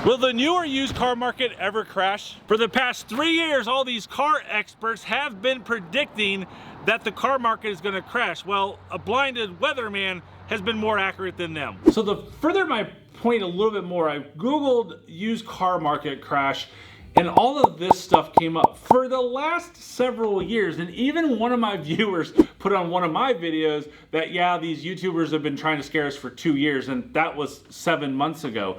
Will the new or used car market ever crash? For the past 3 years, all these car experts have been predicting that the car market is going to crash. Well, a blinded weatherman has been more accurate than them. So to further my point a little bit more, I Googled used car market crash, and all of this stuff came up for the last several years. And even one of my viewers put on one of my videos that, yeah, these YouTubers have been trying to scare us for 2 years, and that was 7 months ago.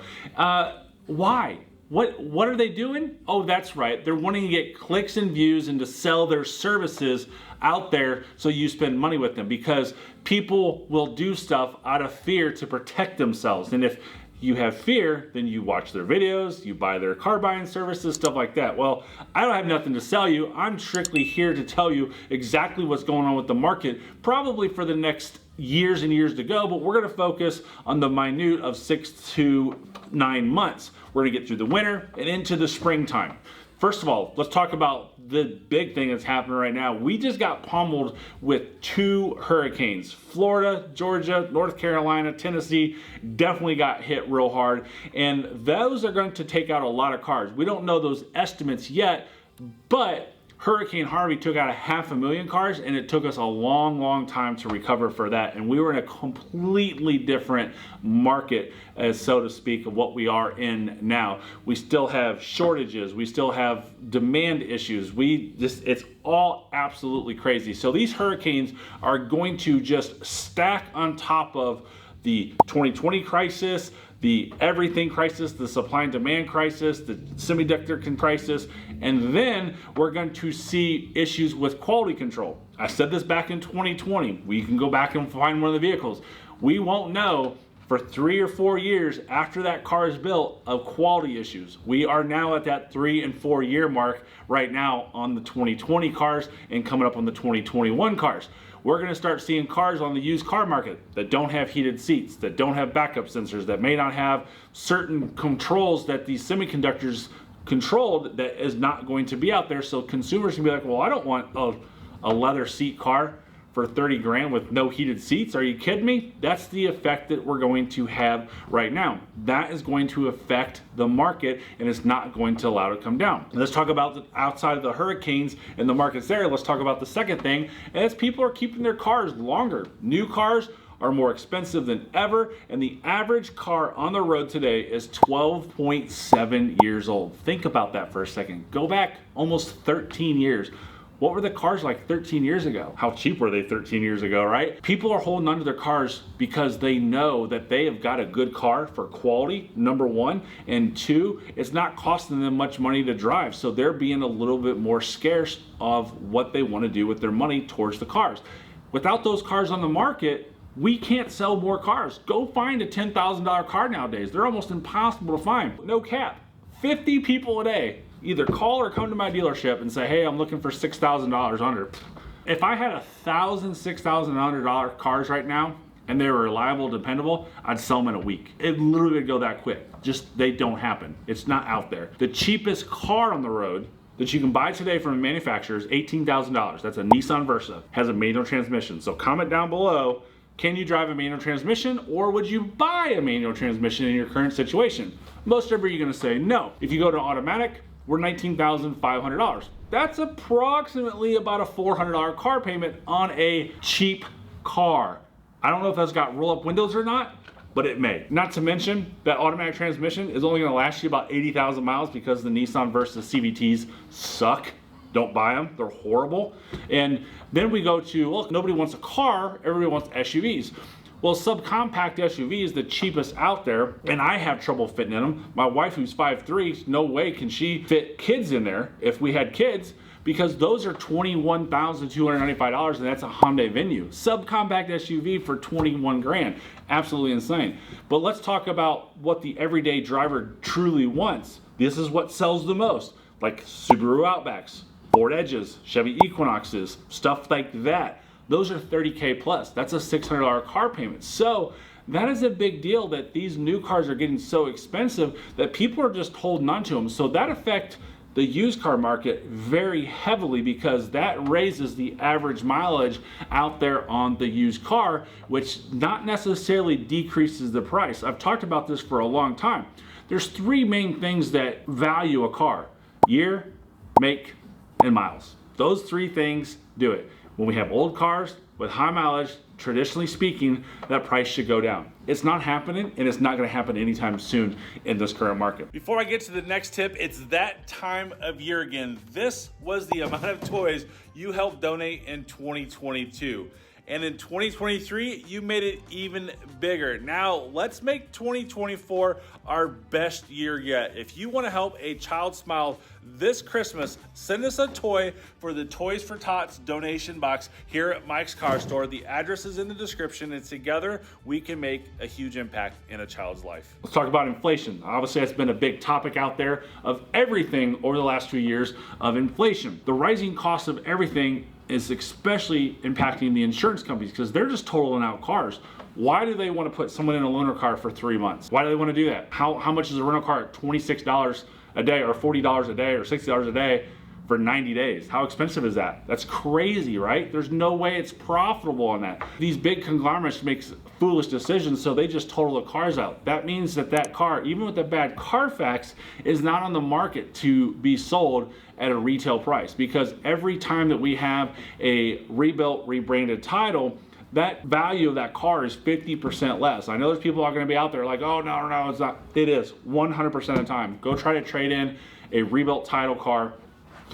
Why? What are they doing? Oh, that's right. They're wanting to get clicks and views and to sell their services out there so you spend money with them, because people will do stuff out of fear to protect themselves. And if you have fear, then you watch their videos, you buy their car buying services, stuff like that. Well, I don't have nothing to sell you. I'm strictly here to tell you exactly what's going on with the market, probably for the next years and years to go, but we're gonna focus on the minute of 6 to 9 months. We're gonna get through the winter and into the springtime. First of all, let's talk about the big thing that's happening right now. We just got pummeled with 2 hurricanes. Florida, Georgia, North Carolina, Tennessee definitely got hit real hard. And those are going to take out a lot of cars. We don't know those estimates yet, but Hurricane Harvey took out 500,000 cars, and it took us a long time to recover for that. And we were in a completely different market, so to speak, of what we are in now. We still have shortages. We still have demand issues. It's all absolutely crazy. So these hurricanes are going to just stack on top of the 2020 crisis, the everything crisis, the supply and demand crisis, the semiconductor crisis, and then we're going to see issues with quality control. I said this back in 2020. We can go back and find one of the vehicles. We won't know for 3 or 4 years after that car is built of quality issues. We are now at that 3 and 4 year mark right now on the 2020 cars and coming up on the 2021 cars. We're going to start seeing cars on the used car market that don't have heated seats, that don't have backup sensors, that may not have certain controls that these semiconductors controlled, that is not going to be out there. So consumers can be like, well, I don't want a leather seat car for 30 grand with no heated seats. Are you kidding me? That's the effect that we're going to have right now. That is going to affect the market, and it's not going to allow it to come down. Let's talk about the outside of the hurricanes and the markets there. Let's talk about the second thing, and that's people are keeping their cars longer. New cars are more expensive than ever, and the average car on the road today is 12.7 years old. Think about that for a second. Go back almost 13 years. What were the cars like 13 years ago? How cheap were they 13 years ago, right? People are holding onto their cars because they know that they have got a good car for quality, number one, and two, it's not costing them much money to drive, so they're being a little bit more scarce of what they want to do with their money towards the cars. Without those cars on the market, we can't sell more cars. Go find a $10,000 car nowadays. They're almost impossible to find. No cap. 50 people a day either call or come to my dealership and say, hey, I'm looking for $6,000 under. If I had 1,000 $6,000 cars right now and they were reliable, dependable, I'd sell them in a week. It literally would go that quick. Just, they don't happen. It's not out there. The cheapest car on the road that you can buy today from a manufacturer is $18,000. That's a Nissan Versa. Has a manual transmission. So comment down below, can you drive a manual transmission, or would you buy a manual transmission in your current situation? Most of you are gonna say no. If you go to automatic, we're $19,500. That's approximately about a $400 car payment on a cheap car. I don't know if that's got roll-up windows or not, but it may. Not to mention that automatic transmission is only gonna last you about 80,000 miles because the Nissan Versa CVTs suck. Don't buy them, they're horrible. And then we go to, look, nobody wants a car, everybody wants SUVs. Well, subcompact SUV is the cheapest out there, and I have trouble fitting in them. My wife, who's 5'3", no way can she fit kids in there if we had kids, because those are $21,295, and that's a Hyundai Venue. Subcompact SUV for 21 grand. Absolutely insane. But let's talk about what the everyday driver truly wants. This is what sells the most, like Subaru Outbacks, Ford Edges, Chevy Equinoxes, stuff like that. Those are 30K plus. That's a $600 car payment. So that is a big deal that these new cars are getting so expensive that people are just holding on to them. So that affects the used car market very heavily, because that raises the average mileage out there on the used car, which not necessarily decreases the price. I've talked about this for a long time. There's three main things that value a car: year, make, and miles. Those three things do it. When we have old cars with high mileage, traditionally speaking, that price should go down. It's not happening, and it's not gonna happen anytime soon in this current market. Before I get to the next tip, it's that time of year again. This was the amount of toys you helped donate in 2022. And in 2023, you made it even bigger. Now, let's make 2024 our best year yet. If you want to help a child smile this Christmas, send us a toy for the Toys for Tots donation box here at Mike's Car Store. The address is in the description, and together we can make a huge impact in a child's life. Let's talk about inflation. Obviously, that's been a big topic out there of everything over the last few years of inflation. The rising cost of everything is especially impacting the insurance companies because they're just totaling out cars. Why do they want to put someone in a loaner car for 3 months? Why do they want to do that? How much is a rental car at $26 a day or $40 a day or $60 a day for 90 days? How expensive is that? That's crazy, right? There's no way it's profitable on that. These big conglomerates make foolish decisions, so they just total the cars out. That means that that car, even with a bad Carfax, is not on the market to be sold at a retail price, because every time that we have a rebuilt, rebranded title, that value of that car is 50% less. I know there's people are going to be out there like, oh, no, it's not. It is 100% of the time. Go try to trade in a rebuilt title car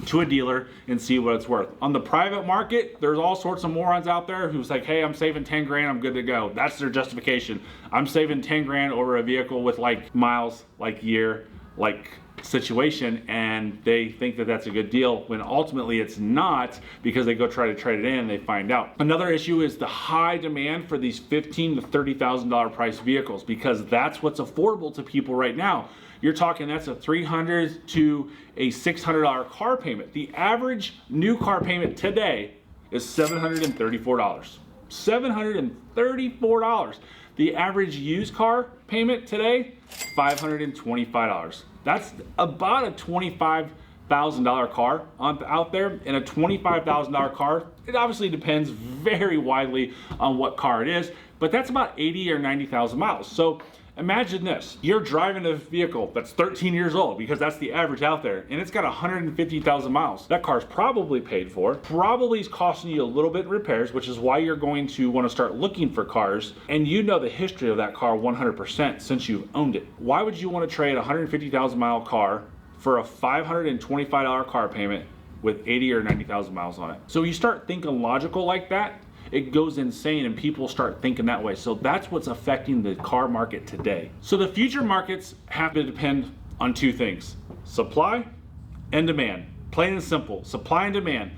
to a dealer and see what it's worth. On the private market, there's all sorts of morons out there who's like, hey, I'm saving 10 grand, I'm good to go. That's their justification. I'm saving 10 grand over a vehicle with like miles, like year, like situation, and they think that that's a good deal when ultimately it's not, because they go try to trade it in and they find out. Another issue is the high demand for these $15,000 to $30,000 price vehicles, because that's what's affordable to people right now. You're talking that's a $300 to a $600 car payment. The average new car payment today is $734. $734. The average used car payment today, $525. That's about a $25,000 car out there. And a $25,000 car, it obviously depends very widely on what car it is, but that's about 80 or 90,000 miles. So imagine this, you're driving a vehicle that's 13 years old, because that's the average out there, and it's got 150,000 miles. That car's probably paid for, probably is costing you a little bit in repairs, which is why you're going to want to start looking for cars, and you know the history of that car 100% since you've owned it. Why would you want to trade a 150,000 mile car for a $525 car payment with 80 or 90,000 miles on it? So you start thinking logical like that, it goes insane and people start thinking that way. So that's what's affecting the car market today. So the future markets have to depend on two things: supply and demand. Plain and simple, supply and demand.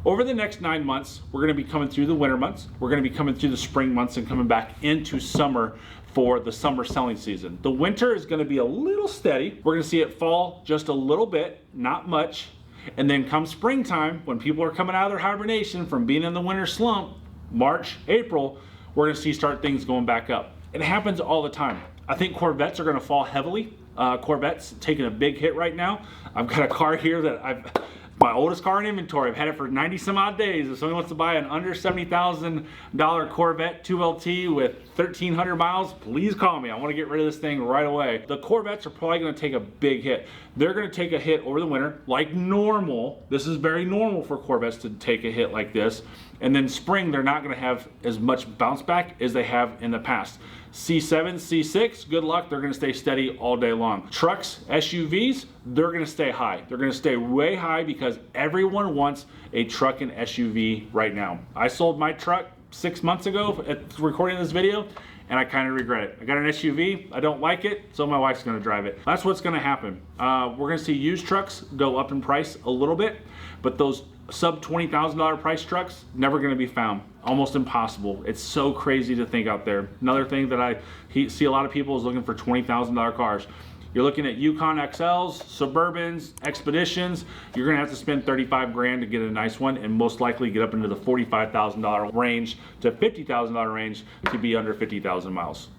Over the next 9 months, we're gonna be coming through the winter months, we're gonna be coming through the spring months, and coming back into summer for the summer selling season. The winter is gonna be a little steady. We're gonna see it fall just a little bit, not much. And then come springtime, when people are coming out of their hibernation from being in the winter slump, March, April, we're gonna see things going back up. It happens all the time. I think Corvettes are gonna fall heavily. Corvette's taking a big hit right now. I've got a car here that my oldest car in inventory. I've had it for 90 some odd days. If someone wants to buy an under $70,000 Corvette 2LT with 1,300 miles, please call me. I want to get rid of this thing right away. The Corvettes are probably going to take a big hit. They're going to take a hit over the winter like normal. This is very normal for Corvettes to take a hit like this. And then spring, they're not going to have as much bounce back as they have in the past. C7, C6, good luck. They're going to stay steady all day long. Trucks, SUVs, they're going to stay high. They're going to stay way high because everyone wants a truck and SUV right now. I sold my truck 6 months ago at recording this video, and I kind of regret it. I got an SUV, I don't like it, so my wife's gonna drive it. That's what's gonna happen. We're gonna see used trucks go up in price a little bit, but those sub $20,000 price trucks, never gonna be found. Almost impossible. It's so crazy to think out there. Another thing that I see a lot of people is looking for $20,000 cars. You're looking at Yukon XLs, Suburbans, Expeditions. You're gonna have to spend 35 grand to get a nice one, and most likely get up into the $45,000 range to $50,000 range to be under 50,000 miles.